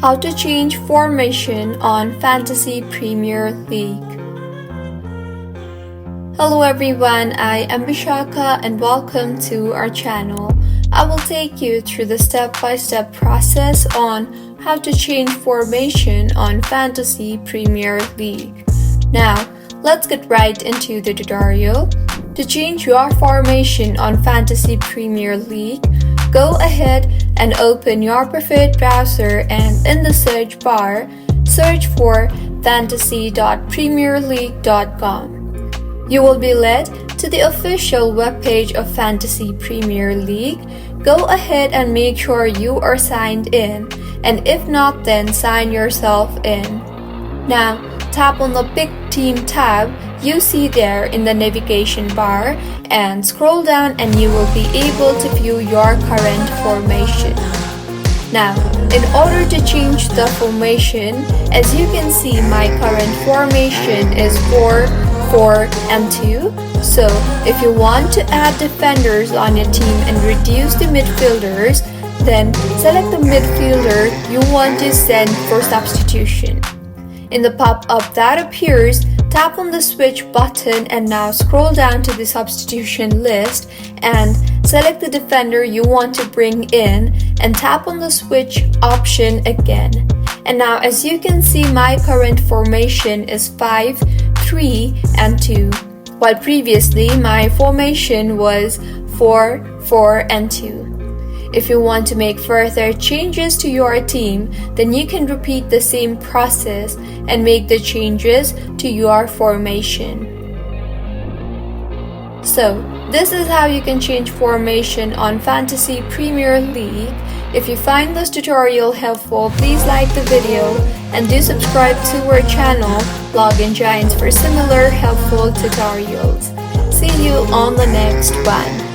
How to change formation on Fantasy Premier League. Hello everyone, I am Vishaka and welcome to our channel. I will take you through the step-by-step process on how to change formation on Fantasy Premier League. Now, let's get right into the tutorial. To change your formation on Fantasy Premier League, go ahead and open your preferred browser and in the search bar, search for fantasy.premierleague.com. You will be led to the official webpage of Fantasy Premier League. Go ahead and make sure you are signed in, and if not, then sign yourself in. Now, tap on the Pick Team tab you see there in the navigation bar and scroll down and you will be able to view your current formation. Now, in order to change the formation, as you can see, my current formation is 4-4-2. So, if you want to add defenders on your team and reduce the midfielders, then select the midfielder you want to send for substitution. In the pop-up that appears, tap on the switch button and now scroll down to the substitution list and select the defender you want to bring in and tap on the switch option again. And now as you can see, my current formation is 5-3-2, while previously my formation was 4-4-2. If you want to make further changes to your team, then you can repeat the same process and make the changes to your formation. So, this is how you can change formation on Fantasy Premier League. If you find this tutorial helpful, please like the video and do subscribe to our channel, Login Giants, for similar helpful tutorials. See you on the next one.